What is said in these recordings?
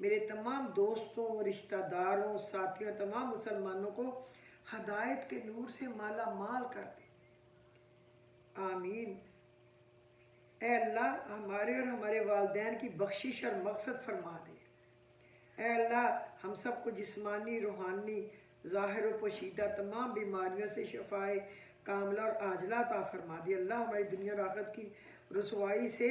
میرے تمام دوستوں رشتہ داروں ساتھیوں تمام مسلمانوں کو ہدایت کے نور سے مالا مال کر دے، آمین۔ اے اللہ ہمارے اور ہمارے والدین کی بخشش اور مغفرت فرما دے۔ اے اللہ ہم سب کو جسمانی روحانی ظاہر و پوشیدہ تمام بیماریوں سے شفائے کاملہ اور عاجلہ عطا فرما دے۔ اللہ ہماری دنیا اور آخرت کی رسوائی سے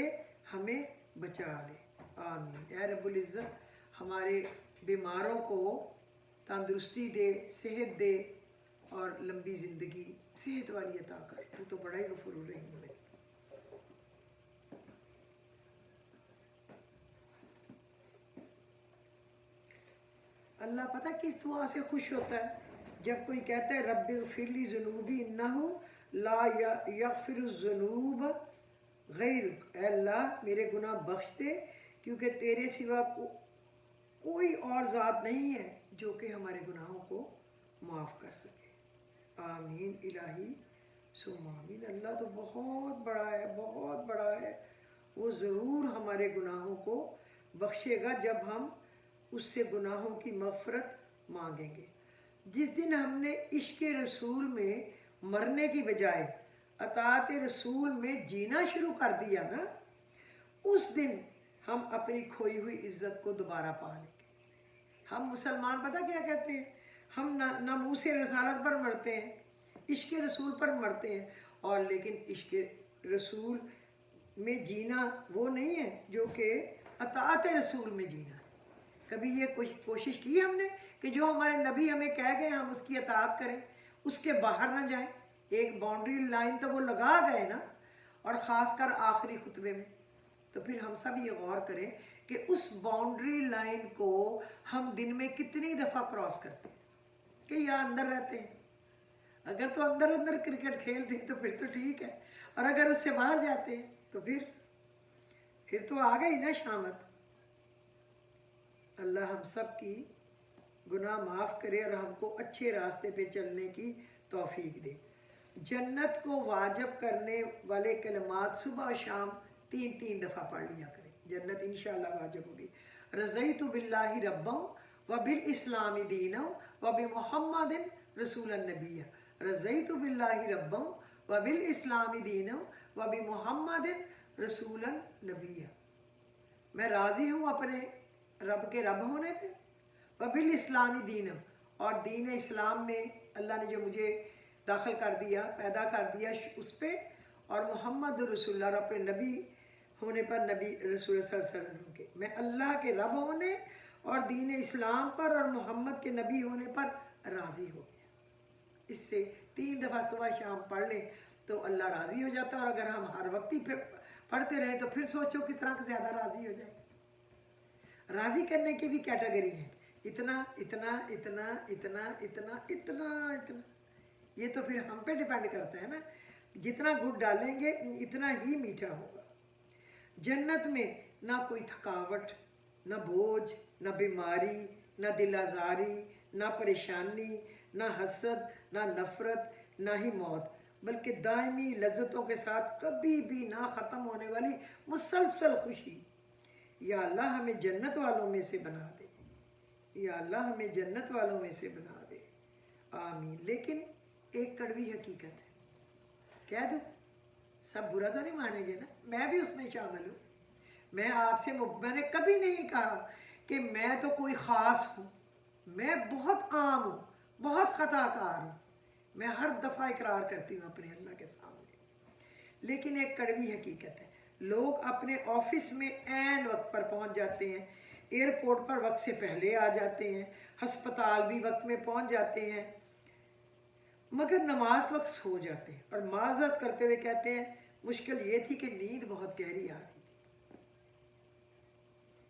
ہمیں بچا لے، آمین۔ اے رب العزت ہمارے بیماروں کو تندرستی دے، صحت دے اور لمبی زندگی صحت والی عطا کر، تو بڑا ہی غفور الرحیم ہے۔ اللہ پتہ کس دعا سے خوش ہوتا ہے؟ جب کوئی کہتا ہے رب اغفر لی ذنوبی انہ لا یغفر الذنوب غیرک، اے اللہ میرے گناہ بخش دے کیونکہ تیرے سوا کوئی اور ذات نہیں ہے جو کہ ہمارے گناہوں کو معاف کر سکے، آمین الہی ثم آمین۔ اللہ تو بہت بڑا ہے، بہت بڑا ہے، وہ ضرور ہمارے گناہوں کو بخشے گا جب ہم اس سے گناہوں کی مغفرت مانگیں گے۔ جس دن ہم نے عشق رسول میں مرنے کی بجائے اطاعت رسول میں جینا شروع کر دیا نا، اس دن ہم اپنی کھوئی ہوئی عزت کو دوبارہ پا لیں گے۔ ہم مسلمان پتہ کیا کہتے ہیں؟ ہم ناموس رسالت پر مرتے ہیں، عشق رسول پر مرتے ہیں، اور لیکن عشق رسول میں جینا وہ نہیں ہے جو کہ اطاعت رسول میں جینا ہے۔ کبھی یہ کوشش کی ہم نے کہ جو ہمارے نبی ہمیں کہہ گئے ہم اس کی اطاعت کریں، اس کے باہر نہ جائیں؟ ایک باؤنڈری لائن تو وہ لگا گئے نا، اور خاص کر آخری خطبے میں۔ تو پھر ہم سب یہ غور کریں کہ اس باؤنڈری لائن کو ہم دن میں کتنی دفعہ کراس کرتے ہیں کہ یا اندر رہتے ہیں؟ اگر تو اندر اندر کرکٹ کھیلتے ہیں تو پھر تو ٹھیک ہے، اور اگر اس سے باہر جاتے ہیں تو پھر تو آ گئی نا شامت۔ اللہ ہم سب کی گناہ معاف کرے اور ہم کو اچھے راستے پہ چلنے کی توفیق دے۔ جنت کو واجب کرنے والے کلمات صبح و شام 3 دفعہ پڑھ لیا کریں، جنت انشاءاللہ واجب ہوگی۔ رضیت باللہ ربا وبالاسلام دینا وبمحمد رسول النبی، رضیت باللہ ربا وبالاسلام دینا وبمحمد رسول النبی، میں راضی ہوں اپنے رب کے رب ہونے پہ، وبالاسلامی دین، اور دین اسلام میں اللہ نے جو مجھے داخل کر دیا، پیدا کر دیا اس پہ، اور محمد رسول اللہ اپنے نبی ہونے پر، نبی رسول صلی اللہ علیہ وسلم کے، میں اللہ کے رب ہونے اور دین اسلام پر اور محمد کے نبی ہونے پر راضی ہو گیا۔ اس سے 3 دفعہ صبح شام پڑھ لیں تو اللہ راضی ہو جاتا ہے، اور اگر ہم ہر وقت ہی پڑھتے رہیں تو پھر سوچو کتنا زیادہ راضی ہو جائے۔ راضی کرنے کی بھی کیٹیگری ہے، اتنا اتنا اتنا اتنا اتنا اتنا اتنا، یہ تو پھر ہم پہ ڈیپینڈ کرتا ہے نا، جتنا گڑ ڈالیں گے اتنا ہی میٹھا ہوگا۔ جنت میں نہ کوئی تھکاوٹ، نہ بوجھ، نہ بیماری، نہ دل آزاری، نہ پریشانی، نہ حسد، نہ نفرت، نہ ہی موت، بلکہ دائمی لذتوں کے ساتھ کبھی بھی نہ ختم ہونے والی مسلسل خوشی۔ یا اللہ ہمیں جنت والوں میں سے بنا دے، یا اللہ ہمیں جنت والوں میں سے بنا دے، آمین۔ لیکن ایک کڑوی حقیقت ہے، کہہ دوں، سب برا تو نہیں مانیں گے نا، میں بھی اس میں شامل ہوں۔ میں نے کبھی نہیں کہا کہ میں تو کوئی خاص ہوں، میں بہت عام ہوں، بہت خطا کار ہوں، میں ہر دفعہ اقرار کرتی ہوں اپنے اللہ کے سامنے۔ لیکن ایک کڑوی حقیقت ہے، لوگ اپنے آفس میں عین وقت پر پہنچ جاتے ہیں، ایئرپورٹ پر وقت سے پہلے آ جاتے ہیں، ہسپتال بھی وقت میں پہنچ جاتے ہیں، مگر نماز وقت سو جاتے ہیں، اور معذرت کرتے ہوئے کہتے ہیں مشکل یہ تھی کہ نیند بہت گہری آ رہی تھی۔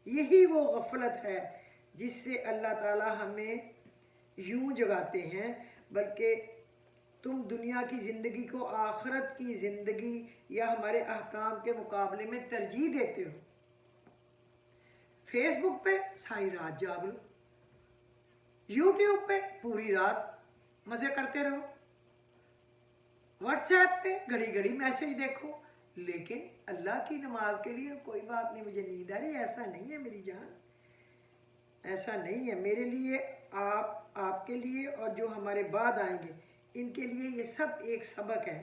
یہی وہ غفلت ہے جس سے اللہ تعالی ہمیں یوں جگاتے ہیں، بلکہ تم دنیا کی زندگی کو آخرت کی زندگی یا ہمارے احکام کے مقابلے میں ترجیح دیتے ہو۔ فیس بک پہ ساری رات جاگ لو، یوٹیوب پہ پوری رات مزے کرتے رہو، واٹس ایپ پہ گھڑی گھڑی میسج دیکھو، لیکن اللہ کی نماز کے لیے کوئی بات نہیں، مجھے نیند آ رہی، ایسا نہیں ہے میری جان۔ ایسا نہیں ہے. میرے لیے، آپ کے لیے اور جو ہمارے بعد آئیں گے ان کے لیے یہ سب ایک سبق ہے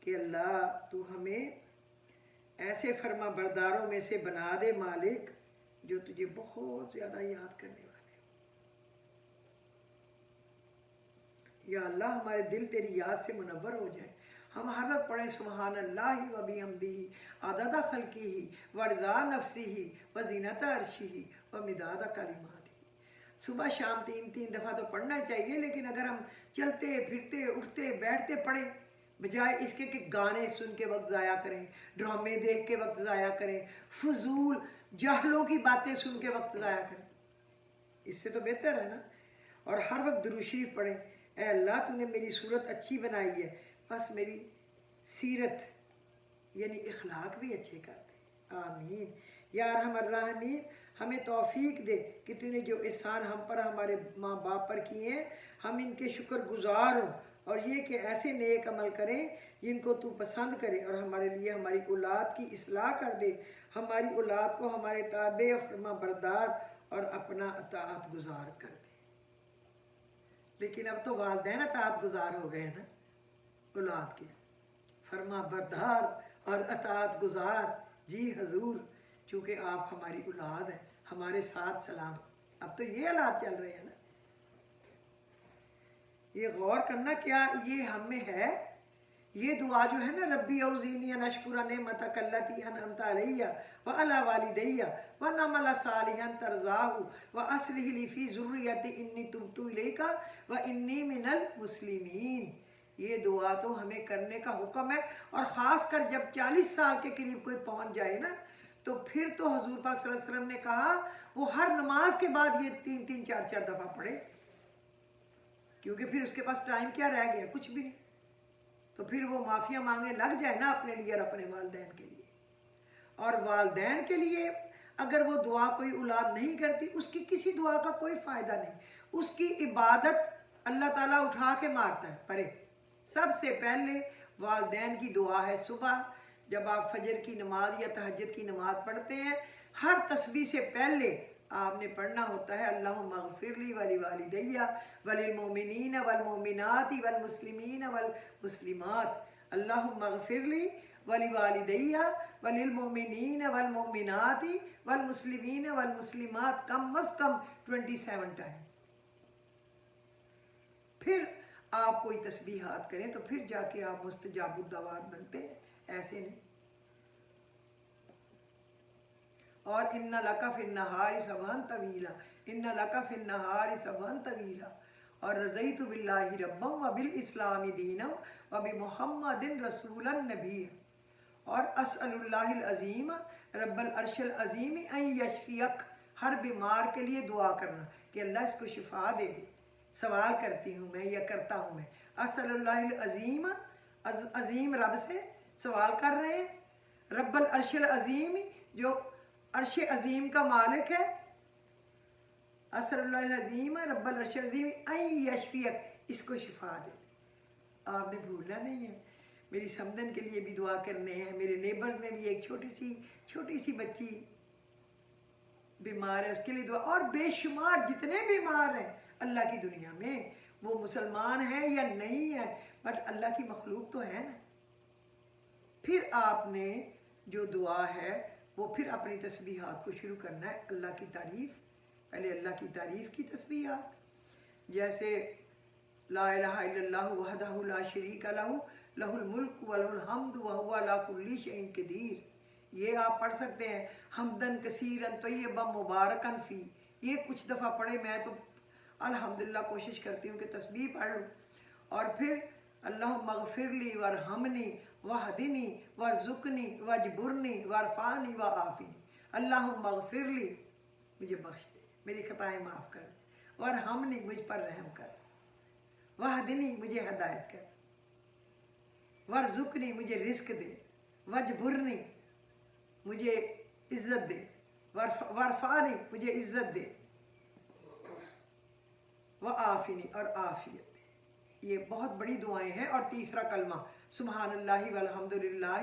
کہ اللہ تو ہمیں ایسے فرما برداروں میں سے بنا دے مالک جو تجھے بہت زیادہ یاد کرنے والے. یا اللہ ہمارے دل تیری یاد سے منور ہو جائیں. ہم ہر وقت پڑھیں سبحان اللہ و بحمدہ عدد خلقہ و رضا نفسہ و زینت عرشہ و مداد کلماتہ. صبح شام 3 دفعہ تو پڑھنا چاہیے، لیکن اگر ہم چلتے پھرتے اٹھتے بیٹھتے پڑھیں بجائے اس کے کہ گانے سن کے وقت ضائع کریں، ڈرامے دیکھ کے وقت ضائع کریں، فضول جاہلوں کی باتیں سن کے وقت ضائع کریں، اس سے تو بہتر ہے نا. اور ہر وقت درود شریف پڑھیں. اے اللہ تو نے میری صورت اچھی بنائی ہے، بس میری سیرت یعنی اخلاق بھی اچھے کر دے. آمین. یا ارحم الراحمین ہمیں توفیق دے کہ تو نے جو احسان ہم پر ہمارے ماں باپ پر کیے ہیں ہم ان کے شکر گزار ہوں، اور یہ کہ ایسے نیک عمل کریں جن کو تو پسند کرے، اور ہمارے لیے ہماری اولاد کی اصلاح کر دے، ہماری اولاد کو ہمارے تابع فرما بردار اور اپنا اطاعت گزار کر دے. لیکن اب تو والدین اطاعت گزار ہو گئے نا اولاد کے، فرما بردار اور اطاعت گزار. جی حضور چونکہ آپ ہماری اولاد ہیں، ہمارے ساتھ سلام. اب تو یہ حالات چل رہے ہیں نا. یہ غور کرنا کیا یہ ہم میں ہے. یہ دعا جو ہے نا ربی اوزینی ان اشکر نعمتک التی انعمت علیہ وعلی والدیہ ونعمل صالحا ترضاہ واصلح لی فی ذریتی انی تبت الیک وانی من المسلمین. یہ دعا تو ہمیں کرنے کا حکم ہے، اور خاص کر جب 40 سال کے قریب کوئی پہنچ جائے نا تو پھر تو حضور پاک صلی اللہ علیہ وسلم نے کہا وہ ہر نماز کے بعد یہ 3 4 دفعہ پڑھے، کیونکہ پھر اس کے پاس ٹائم کیا رہ گیا؟ کچھ بھی نہیں. تو پھر وہ معافیاں مانگنے لگ جائے نا اپنے لیے اور اپنے والدین کے لیے. اور والدین کے لیے اگر وہ دعا کوئی اولاد نہیں کرتی اس کی کسی دعا کا کوئی فائدہ نہیں. اس کی عبادت اللہ تعالیٰ اٹھا کے مارتا ہے پرے. سب سے پہلے والدین کی دعا ہے صبح جب آپ فجر کی نماز یا تہجد کی نماز پڑھتے ہیں، ہر تسبیح سے پہلے آپ نے پڑھنا ہوتا ہے اللہم اغفر لی ولی والدیہ وللمؤمنین والمؤمنات والمسلمین والمسلمات. اللہم اغفر لی ولی والدیہ وللمؤمنین والمؤمنات والمسلمین والمسلمات کم از کم 27 ٹائم. پھر آپ کوئی تسبیحات کریں تو پھر جا کے آپ مستجاب الدعوات بنتے ہیں، ایسے نہیں. اور ان لک فی النہار سبحا طویلا، ان لک فی النہار سبحا طویلا. اور رضیت باللہ ربا وبالاسلام دینا وبمحمد رسولا نبی. اور اسأل اللہ العظیم رب العرش العظیم ان یشفیک. ہر بیمار کے لیے دعا کرنا کہ اللہ اس کو شفا دے دے. سوال کرتی ہوں میں یا کرتا ہوں میں، اسأل اللہ العظیم، عظیم رب سے سوال کر رہے ہیں، رب العرش العظیم جو عرش عظیم کا مالک ہے، اسأل اللہ العظیم رب العرش العظیم ان یشفیک، اس کو شفا دے. آپ نے بھولنا نہیں ہے. میری سمدن کے لیے بھی دعا کرنے ہیں. میرے نیبرز میں بھی ایک چھوٹی سی بچی بیمار ہے، اس کے لیے دعا. اور بے شمار جتنے بیمار ہیں اللہ کی دنیا میں، وہ مسلمان ہیں یا نہیں ہیں بٹ اللہ کی مخلوق تو ہے نا. پھر آپ نے جو دعا ہے وہ پھر اپنی تسبیحات کو شروع کرنا ہے. اللہ کی تعریف، پہلے اللہ کی تعریف کی تسبیحات، جیسے لا الہ الا اللہ وحدہ لا شریک لہ لہ الملک ولہ الحمد وہو علی کل شیء قدیر. یہ آپ پڑھ سکتے ہیں حمدن کثیرا طیبا مبارکا فی. یہ کچھ دفعہ پڑھے. میں تو الحمدللہ کوشش کرتی ہوں کہ تسبیح پڑھ لوں. اور پھر اللہم اغفر لی ورحمنی وہدنی ورزقنی واجبرنی وارفعنی وعافنی. اللہم اغفر لی، مجھے بخش دے، میری خطائیں معاف کر دے، ورحمنی، مجھ پر رحم کر، وہدنی، مجھے ہدایت کر، ورزقنی، مجھے رزق دے، واجبرنی، مجھے عزت دے، وارفعنی، مجھے عزت دے، وعافنی، اور عافیت دے. یہ بہت بڑی دعائیں ہیں. اور تیسرا کلمہ سبحان اللہ والحمدللہ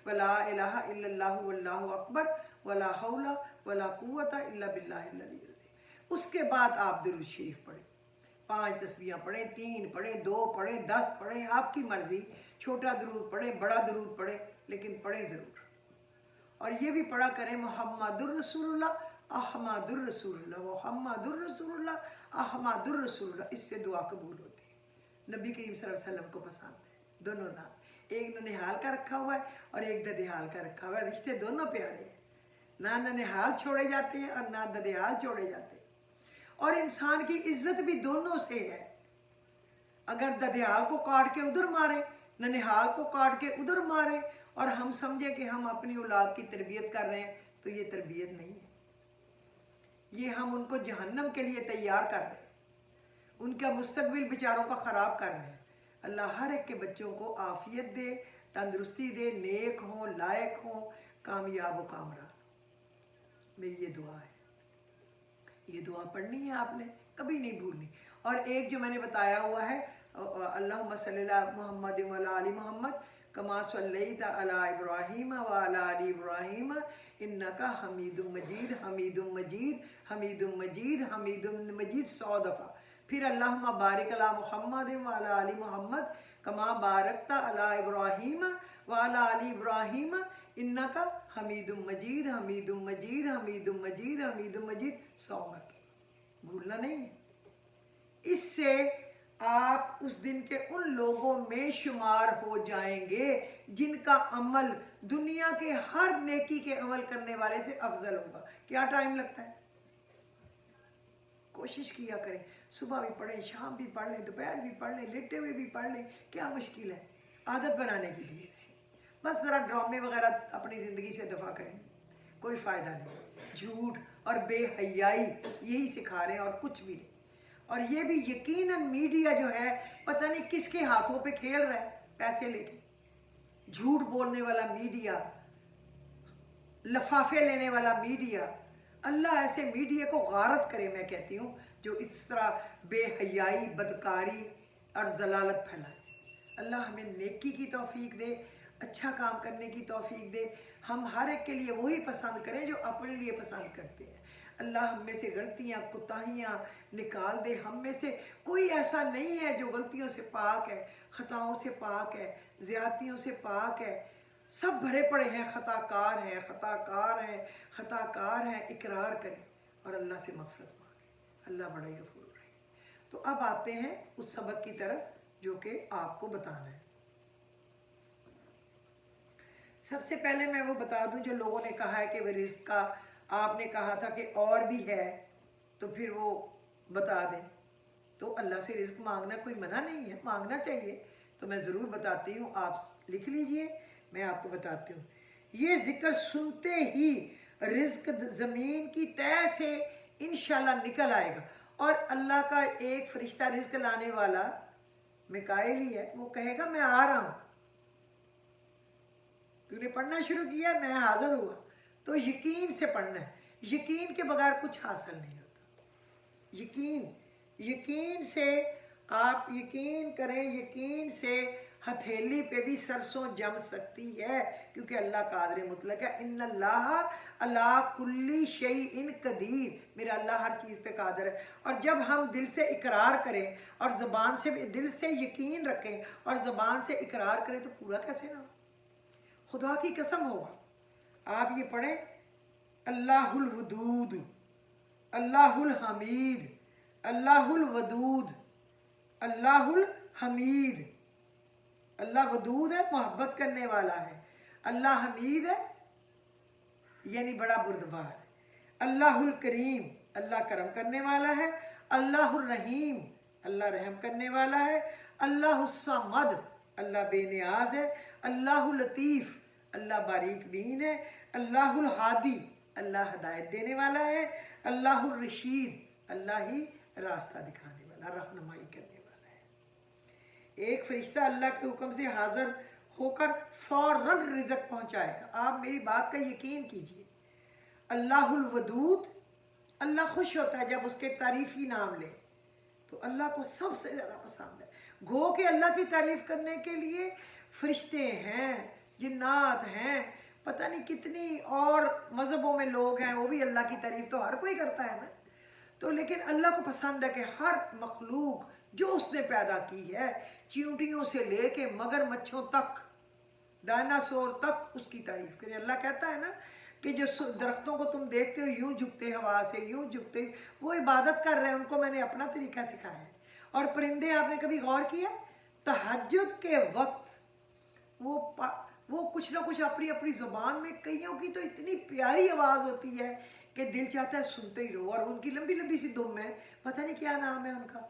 ولا الہ الا اللہ واللہ اکبر ولا حول ولا قوت الا باللہ العلی العظیم. اس کے بعد آپ درود شریف پڑھیں، 5 تسبیحاں پڑھیں، 3 پڑھیں، 2 پڑھیں، 10 پڑھیں، آپ کی مرضی، چھوٹا درود پڑھیں، بڑا درود پڑھیں، لیکن پڑھیں ضرور۔ اور یہ بھی پڑھا کریں محمد الرسول اللہ احمد الرسول اللہ، محمد الرسول اللہ احمد الرسول اللہ، اس سے دعا قبول ہوتی ہے، نبی کریم صلی اللہ علیہ وسلم کو پسند ہے دونوں نام، ایک ننہال کا رکھا ہوا ہے اور ایک ددیال کا رکھا ہوا ہے، رشتے دونوں پیارے ہیں، نہ ننہال چھوڑے جاتے ہیں اور نہ ددیال چھوڑے جاتے ہیں، اور انسان کی عزت بھی دونوں سے ہے، اگر ددیال کو کاٹ کے ادھر مارے، ننہال کو کاٹ کے ادھر مارے، اور ہم سمجھے کہ ہم اپنی اولاد کی تربیت کر رہے ہیں، تو یہ تربیت نہیں ہے، یہ ہم ان کو جہنم کے لیے تیار کر رہے ہیں، ان کا مستقبل بیچاروں کا خراب کر رہے ہیں۔ اللہ ہر ایک کے بچوں کو عافیت دے، تندرستی دے، نیک ہوں، لائق ہوں، کامیاب و کامران۔ میری یہ دعا ہے، یہ دعا پڑھنی ہے آپ نے، کبھی نہیں بھولنی۔ اور ایک جو میں نے بتایا ہوا ہے، اللہم صلی اللہ محمد و علی آل محمد کما صلیت علی ابراہیم و علی آل ابراہیم انک حمید مجید حمید مجید حمید مجید حمید مجید 100 دفعہ، پھر اللہم بارک علی محمد و علی آل محمد کما بارکت علی ابراہیم و علی آل ابراہیم انک حمید مجید حمید مجید حمید مجید حمید مجید 100 مرتبہ، بھولنا نہیں ہے۔ اس سے آپ اس دن کے ان لوگوں میں شمار ہو جائیں گے جن کا عمل دنیا کے ہر نیکی کے عمل کرنے والے سے افضل ہوگا۔ کیا ٹائم لگتا ہے؟ کوشش کیا کریں، صبح بھی پڑھیں، شام بھی پڑھ لیں، دوپہر بھی پڑھ لیں، لیٹے ہوئے بھی پڑھ لیں، کیا مشکل ہے؟ عادت بنانے کی دیر ہے، بس ذرا ڈرامے وغیرہ اپنی زندگی سے دفع کریں، کوئی فائدہ نہیں، جھوٹ اور بے حیائی یہی سکھا رہے ہیں اور کچھ بھی نہیں۔ اور یہ بھی یقیناً میڈیا جو ہے پتہ نہیں کس کے ہاتھوں پہ کھیل رہا ہے، پیسے لے کے، جھوٹ بولنے والا میڈیا، لفافے لینے والا میڈیا۔ اللہ ایسے میڈیا کو غارت کرے، میں کہتی ہوں، جو اس طرح بے حیائی، بدکاری اور ضلالت پھیلائے۔ اللہ ہمیں نیکی کی توفیق دے، اچھا کام کرنے کی توفیق دے، ہم ہر ایک کے لیے وہی پسند کریں جو اپنے لیے پسند کرتے ہیں۔ اللہ ہم میں سے غلطیاں، کوتاہیاں نکال دے، ہم میں سے کوئی ایسا نہیں ہے جو غلطیوں سے پاک ہے، خطاؤں سے پاک ہے، زیادتیوں سے پاک ہے، سب بھرے پڑے ہیں، خطا کار ہیں، خطا کار ہیں، خطا کار ہیں، اقرار کریں اور اللہ سے مغفرت مانگیں، اللہ بڑا ہی غفور رحیم۔ تو اب آتے ہیں اس سبق کی طرف جو کہ آپ کو بتانا ہے۔ سب سے پہلے میں وہ بتا دوں جو لوگوں نے کہا ہے کہ وہ رزق کا، آپ نے کہا تھا کہ اور بھی ہے تو پھر وہ بتا دیں، تو اللہ سے رزق مانگنا کوئی منع نہیں ہے، مانگنا چاہیے، تو میں ضرور بتاتی ہوں، آپ لکھ لیجئے، میں آپ کو بتاتی ہوں۔ یہ ذکر سنتے ہی رزق زمین کی تہ سے انشاءاللہ نکل آئے گا، اور اللہ کا ایک فرشتہ رزق لانے والا میکائیل ہی ہے، وہ کہے گا میں آ رہا ہوں، تو نے پڑھنا شروع کیا، میں حاضر ہوا۔ تو یقین سے پڑھنا ہے، یقین کے بغیر کچھ حاصل نہیں ہوتا۔ یقین سے آپ یقین کریں، یقین سے ہتھیلی پہ بھی سرسوں جم سکتی ہے، کیونکہ اللہ قادر مطلق ہے۔ ان اللہ علی کل شیء قدیر، میرا اللہ ہر چیز پہ قادر ہے۔ اور جب ہم دل سے اقرار کریں اور زبان سے دل سے یقین رکھیں اور زبان سے اقرار کریں تو پورا کیسے نہ ہو؟ خدا کی قسم ہوگا۔ آپ یہ پڑھیں، اللہ الودود، اللہ الحمید، اللہ الودود، اللہ الحمید۔ اللہ ودود ہے، محبت کرنے والا ہے، اللہ حمید ہے یعنی بڑا بردبار ہے، اللہ الکریم، اللہ کرم کرنے والا ہے، اللہ الرحیم، اللہ رحم کرنے والا ہے، اللہ الصمد، اللہ بے نیاز ہے، اللہ الطیف، اللہ باریک بین ہے، اللہ الہادی، اللہ ہدایت دینے والا ہے، اللہ الرشید، اللہ ہی راستہ دکھانے والا، رہنمائی کرنے والا ہے۔ ایک فرشتہ اللہ کے حکم سے حاضر ہو کر فوراً رزق پہنچائے گا۔ آپ میری بات کا یقین کیجئے۔ اللہ الودود، اللہ خوش ہوتا ہے جب اس کے تعریفی نام لے، تو اللہ کو سب سے زیادہ پسند ہے۔ گو کہ اللہ کی تعریف کرنے کے لیے فرشتے ہیں، جنات ہیں، پتہ نہیں کتنی اور مذہبوں میں لوگ ہیں، وہ بھی اللہ کی تعریف تو ہر کوئی کرتا ہے نا۔ تو لیکن اللہ کو پسند ہے کہ ہر مخلوق جو اس نے پیدا کی ہے، چیونٹیوں سے لے کے مگر مچھوں تک، ڈائناسور تک اس کی تعریف کرے۔ اللہ کہتا ہے نا کہ جو درختوں کو تم دیکھتے ہو یوں جھکتے ہوا سے، یوں جھکتے، وہ عبادت کر رہے ہیں، ان کو میں نے اپنا طریقہ سکھایا ہے۔ اور پرندے، آپ نے کبھی غور کیا تہجد کے وقت وہ کچھ نہ کچھ اپنی اپنی زبان میں، کئیوں کی تو اتنی پیاری آواز ہوتی ہے کہ دل چاہتا ہے سنتے ہی رہو، اور ان کی لمبی لمبی سی دم ہے، پتہ نہیں کیا نام ہے ان کا،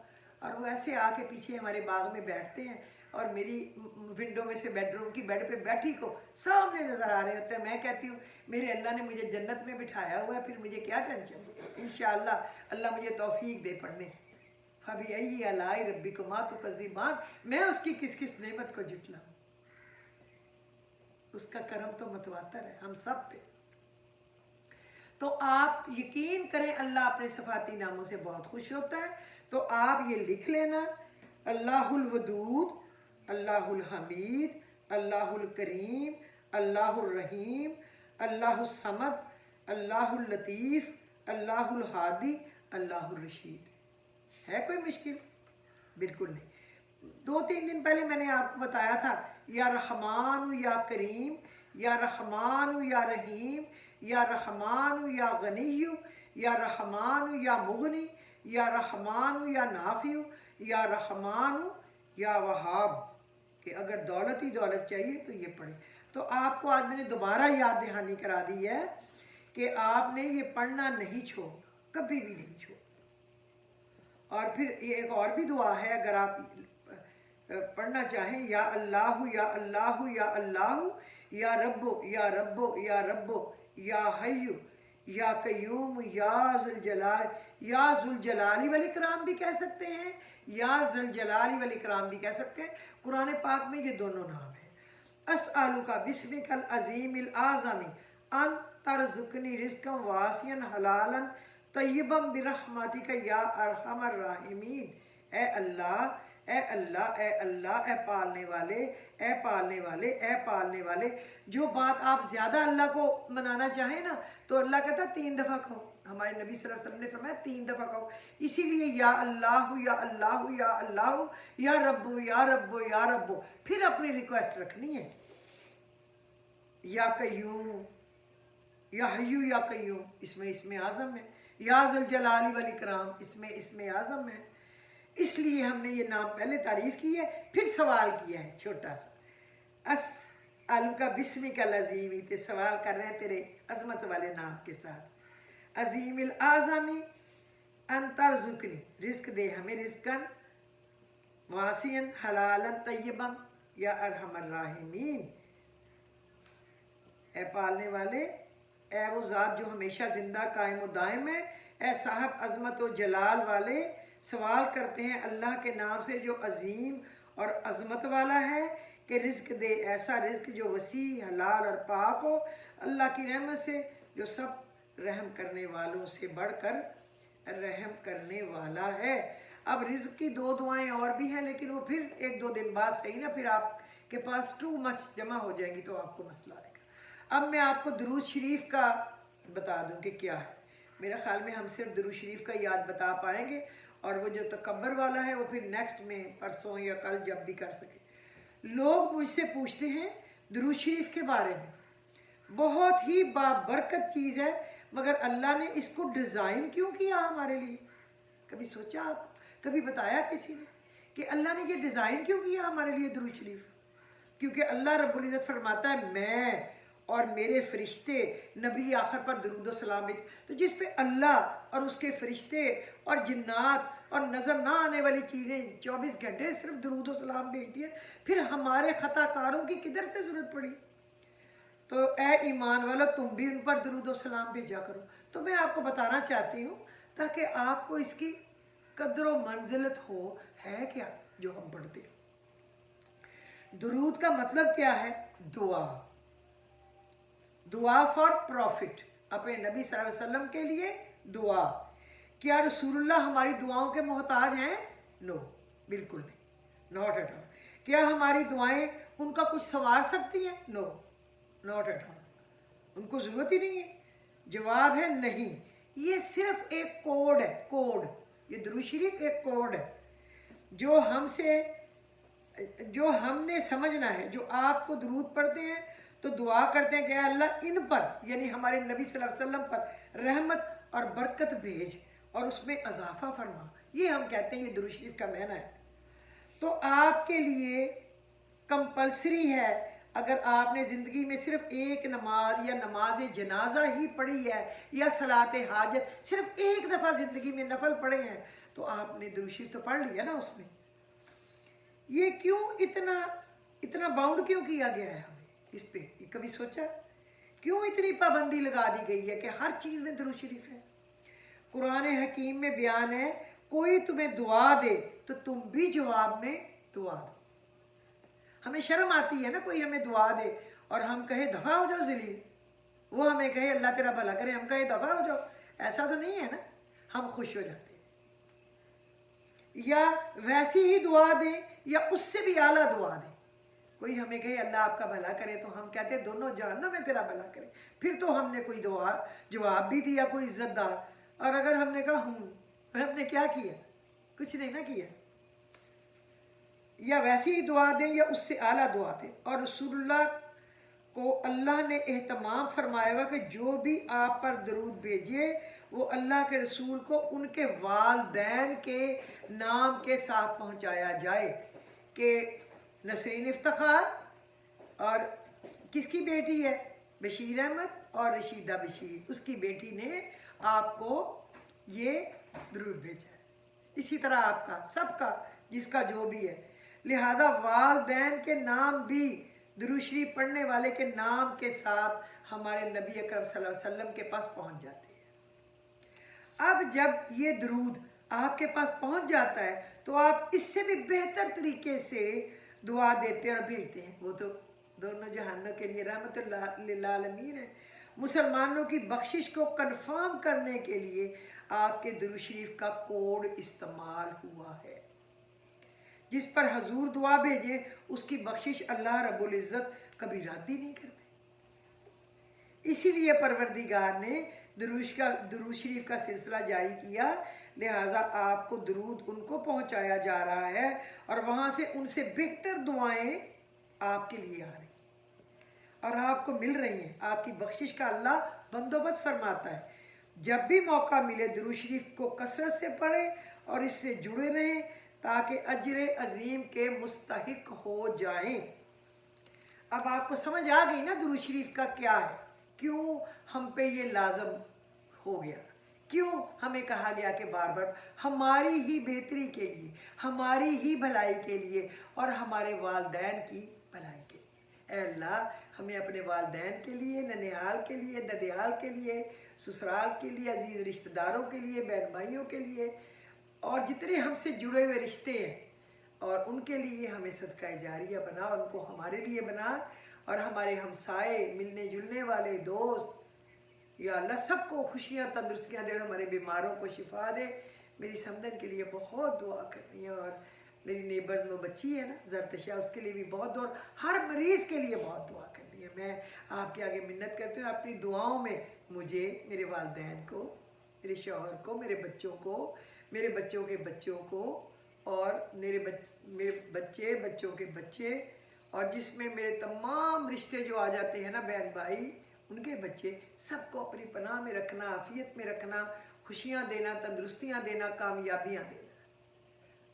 اور وہ ایسے آ کے پیچھے ہمارے باغ میں بیٹھتے ہیں، اور میری ونڈو میں سے بیڈ روم کی بیڈ پہ بیٹھی کو سامنے نظر آ رہے ہوتے ہیں۔ میں کہتی ہوں میرے اللہ نے مجھے جنت میں بٹھایا ہوا ہے، پھر مجھے کیا ٹینشن ہے، انشاءاللہ اللہ مجھے توفیق دے پڑھنے۔ فَبِأَيِّ آلَاءِ رَبِّكُمَا تُكَذِّبَانِ، میں اس کی کس کس نعمت کو جھٹلاؤں، اس کا کرم تو متواتر ہے ہم سب پہ۔ تو آپ یقین کریں اللہ اپنے صفاتی ناموں سے بہت خوش ہوتا ہے، تو آپ یہ لکھ لینا، اللہ الودود، اللہ الحمید، اللہ الکریم، اللہ الرحیم، اللہ الصمد، اللہ اللطیف، اللہ الہادی، اللہ الرشید۔ ہے کوئی مشکل؟ بالکل نہیں۔ 2-3 دن پہلے میں نے آپ کو بتایا تھا، یا رحمان یا کریم، یا رحمان یا رحیم، یا رحمان یا غنی، یا رحمان یا مغنی، یا رحمان یا نافع، یا رحمان یا وہاب، کہ اگر دولت ہی دولت چاہیے تو یہ پڑھیں۔ تو آپ کو آج میں نے دوبارہ یاد دہانی کرا دی ہے کہ آپ نے یہ پڑھنا نہیں چھوڑنا، کبھی بھی نہیں چھوڑنا۔ اور پھر یہ ایک اور بھی دعا ہے، اگر آپ پڑھنا چاہیں، یا اللہ یا اللہ یا اللہ، یا رب یا رب یا رب، یا حی یا قیوم، یا ذوالجلال والاکرام بھی کہہ سکتے ہیں، یا ذوالجلال والاکرام بھی کہہ سکتے ہیں۔ قرآن پاک میں یہ دونوں نام ہیں۔ اسألک بسمک العظیم الاعظم ان ترزقنی رزقا واسعا حلالا طیبا برحمتک یا ارحم الراحمین۔ اے اللہ، اے اللہ، اے اللہ، اے پالنے والے، اے پالنے والے، اے پالنے والے۔ جو بات آپ زیادہ اللہ کو منانا چاہیں نا تو اللہ کہتا ہے 3 دفعہ کہو۔ ہمارے نبی صلی اللہ علیہ وسلم نے فرمایا 3 دفعہ کہو۔ اسی لیے یا اللہ یا اللہ یا اللہ، یا رب یا رب یا رب، پھر اپنی ریکویسٹ رکھنی ہے۔ یا قیوم، یا حیو یا قیوم، اس میں اعظم ہے۔ یا ذوالجلال والاکرام، اس میں اعظم ہے۔ اس لیے ہم نے یہ نام پہلے تعریف کی ہے، پھر سوال کیا ہے چھوٹا سا، اسألک بسمک العظیم، تے سوال کر رہے ہیں تیرے عظمت والے نام کے ساتھ، عظیم الاعظمی، ان ترزقنی، رزق دے ہمیں، رزقاً واسعاً حلالاً طیباً یا ارحم الراحمین۔ اے پالنے والے، اے وہ ذات جو ہمیشہ زندہ قائم و دائم ہے، اے صاحب عظمت و جلال والے، سوال کرتے ہیں اللہ کے نام سے جو عظیم اور عظمت والا ہے کہ رزق دے، ایسا رزق جو وسیع، حلال اور پاک ہو، اللہ کی رحمت سے جو سب رحم کرنے والوں سے بڑھ کر رحم کرنے والا ہے۔ اب رزق کی 2 دعائیں اور بھی ہیں، لیکن وہ پھر 1-2 دن بعد صحیح نا، پھر آپ کے پاس ٹو مچ جمع ہو جائیں گی تو آپ کو مسئلہ آئے گا۔ اب میں آپ کو درود شریف کا بتا دوں کہ کیا ہے۔ میرا خیال میں ہم صرف درود شریف کا یاد بتا پائیں گے، اور وہ جو تکبر والا ہے وہ پھر نیکسٹ میں، پرسوں یا کل جب بھی کر سکے۔ لوگ مجھ سے پوچھتے ہیں درود شریف کے بارے میں، بہت ہی بابرکت چیز ہے، مگر اللہ نے اس کو ڈیزائن کیوں کیا ہمارے لیے؟ کبھی سوچا آپ کو؟ کبھی بتایا کسی نے کہ اللہ نے یہ ڈیزائن کیوں کیا ہمارے لیے درود شریف؟ کیونکہ اللہ رب العزت فرماتا ہے میں اور میرے فرشتے نبی آخر پر درود و سلام بھیج، تو جس پہ اللہ اور اس کے فرشتے اور جنات اور نظر نہ آنے والی چیزیں 24 گھنٹے صرف درود و سلام بھیج دیے، پھر ہمارے خطا کاروں کی کدھر سے ضرورت پڑی؟ تو اے ایمان والا، تم بھی ان پر درود و سلام بھیجا کرو۔ تو میں آپ کو بتانا چاہتی ہوں تاکہ آپ کو اس کی قدر و منزلت ہو، ہے کیا جو ہم پڑھتے ہیں۔ درود کا مطلب کیا ہے؟ دعا، دعا فار پروفٹ، اپنے نبی صلی اللہ علیہ وسلم کے لیے دعا۔ کیا رسول اللہ ہماری دعاؤں کے محتاج ہیں؟ نو، بالکل نہیں، ناٹ ایٹ آل۔ کیا ہماری دعائیں ان کا کچھ سنوار سکتی ہیں؟ نو، ناٹ ایٹ آل، ان کو ضرورت ہی نہیں ہے۔ جواب ہے نہیں، یہ صرف ایک کوڈ ہے، کوڈ، یہ درود شریف ایک کوڈ ہے جو ہم نے سمجھنا ہے۔ جو آپ کو درود پڑھتے ہیں تو دعا کرتے ہیں کہ اے اللہ ان پر، یعنی ہمارے نبی صلی اللہ علیہ وسلم پر رحمت اور برکت بھیج اور اس میں اضافہ فرما، یہ ہم کہتے ہیں، یہ درود شریف کا معنی ہے۔ تو آپ کے لیے کمپلسری ہے، اگر آپ نے زندگی میں صرف ایک نماز یا نماز جنازہ ہی پڑھی ہے یا صلاۃ حاجت صرف ایک دفعہ زندگی میں نفل پڑھے ہیں تو آپ نے درود شریف تو پڑھ لیا نا اس میں۔ یہ کیوں اتنا باؤنڈ کیوں کیا گیا ہے ہمیں اس پہ؟ کبھی سوچا کیوں اتنی پابندی لگا دی گئی ہے کہ ہر چیز میں درود شریف ہے؟ قرآن حکیم میں بیان ہے، کوئی تمہیں دعا دے تو تم بھی جواب میں دعا دو۔ ہمیں شرم آتی ہے نا، کوئی ہمیں دعا دے اور ہم کہے دفع ہو جاؤ ذلیل، وہ ہمیں کہے اللہ تیرا بھلا کرے، ہم کہے دفع ہو جاؤ، ایسا تو نہیں ہے نا، ہم خوش ہو جاتے ہیں۔ یا ویسی ہی دعا دے یا اس سے بھی اعلیٰ دعا دے، کوئی ہمیں کہے اللہ آپ کا بھلا کرے تو ہم کہتے ہیں دونوں جہنم میں تیرا بھلا کرے، پھر تو ہم نے کوئی دعا جواب بھی دیا، کوئی عزت دار۔ اور اگر ہم نے کہا ہم نے کیا کیا؟ کچھ نہیں نہ کیا۔ یا ویسی ہی دعا دیں یا اس سے اعلیٰ دعا دیں۔ اور رسول اللہ کو اللہ نے اہتمام فرمایا ہوا کہ جو بھی آپ پر درود بھیجے وہ اللہ کے رسول کو ان کے والدین کے نام کے ساتھ پہنچایا جائے، کہ نسرین افتخار اور کس کی بیٹی ہے؟ بشیر احمد اور رشیدہ بشیر، اس کی بیٹی نے آپ کو یہ درود بھیجا ہے، اسی طرح آپ کا سب کا جس کا جو بھی ہے۔ لہذا والدین کے نام بھی درود شریف پڑھنے والے کے نام کے ساتھ ہمارے نبی اکرم صلی اللہ علیہ وسلم کے پاس پہنچ جاتے ہیں۔ اب جب یہ درود آپ کے پاس پہنچ جاتا ہے تو آپ اس سے بھی بہتر طریقے سے دعا دیتے اور بھیجتے ہیں، وہ تو دونوں جہانوں کے لیے رحمت اللہ للعالمین ہے۔ مسلمانوں کی بخشش کو کنفرم کرنے کے لیے آپ کے درود شریف کا کوڈ استعمال ہوا ہے، جس پر حضور دعا بھیجیں اس کی بخشش اللہ رب العزت کبھی رد ہی نہیں کرتے۔ اسی لیے پروردگار نے درود شریف کا سلسلہ جاری کیا، لہٰذا آپ کو درود ان کو پہنچایا جا رہا ہے اور وہاں سے ان سے بہتر دعائیں آپ کے لیے آ رہی اور آپ کو مل رہی ہیں۔ آپ کی بخشش کا اللہ بندوبست فرماتا ہے۔ جب بھی موقع ملے درود شریف کو کثرت سے پڑھیں اور اس سے جڑے رہیں تاکہ اجر عظیم کے مستحق ہو جائیں۔ اب آپ کو سمجھ آ گئی نا درود شریف کا کیا ہے، کیوں ہم پہ یہ لازم ہو گیا، کیوں ہمیں کہا گیا کہ بار بار ہماری ہی بہتری کے لیے، ہماری ہی بھلائی کے لیے اور ہمارے والدین کی بھلائی کے لیے۔ اے اللہ ہمیں اپنے والدین کے لیے، ننیال کے لیے، ددیال کے لیے، سسرال کے لیے، عزیز رشتہ داروں کے لیے، بہن بھائیوں کے لیے اور جتنے ہم سے جڑے ہوئے رشتے ہیں اور ان کے لیے ہمیں صدقہ جاریہ بنا، ان کو ہمارے لیے بنا، اور ہمارے ہمسائے، ملنے جلنے والے دوست، یا اللہ سب کو خوشیاں تندرستیاں دے، ہمارے بیماروں کو شفا دے۔ میری سمدن کے لیے بہت دعا کرنی ہے، اور میری نیبرز وہ بچی ہے نا زرتشا، اس کے لیے بھی بہت دعا، ہر مریض کے لیے بہت دعا کرنی ہے۔ میں آپ کے آگے منت کرتی ہوں اپنی دعاؤں میں مجھے، میرے والدین کو، میرے شوہر کو، میرے بچوں کو، میرے بچوں کے بچوں کو، اور میرے بچے بچوں کے بچے، اور جس میں میرے تمام رشتے جو آ جاتے ہیں نا بہن بھائی، ان کے بچے، سب کو اپنی پناہ میں رکھنا، عافیت میں رکھنا، خوشیاں دینا، تندرستیاں دینا، کامیابیاں دینا۔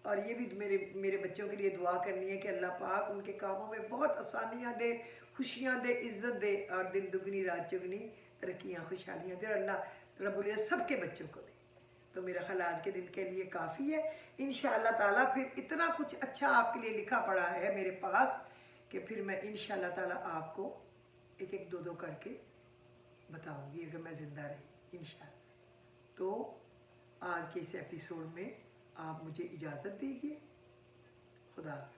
اور یہ بھی میرے بچوں کے لیے دعا کرنی ہے کہ اللہ پاک ان کے کاموں میں بہت آسانیاں دے، خوشیاں دے، عزت دے، اور دن دگنی رات چگنی ترقیاں خوشحالیاں دے، اور اللہ رب العزت سب کے بچوں کو دے۔ تو میرا خیال آج کے دن کے لیے کافی ہے۔ انشاءاللہ تعالیٰ پھر اتنا کچھ اچھا آپ کے لیے لکھا پڑا ہے میرے پاس کہ پھر میں انشاءاللہ تعالیٰ آپ کو ایک ایک دو کر کے بتاؤں گی اگر میں زندہ رہی انشاءاللہ۔ تو آج کے اس ایپیسوڈ میں آپ مجھے اجازت دیجیے۔ خدا حافظ۔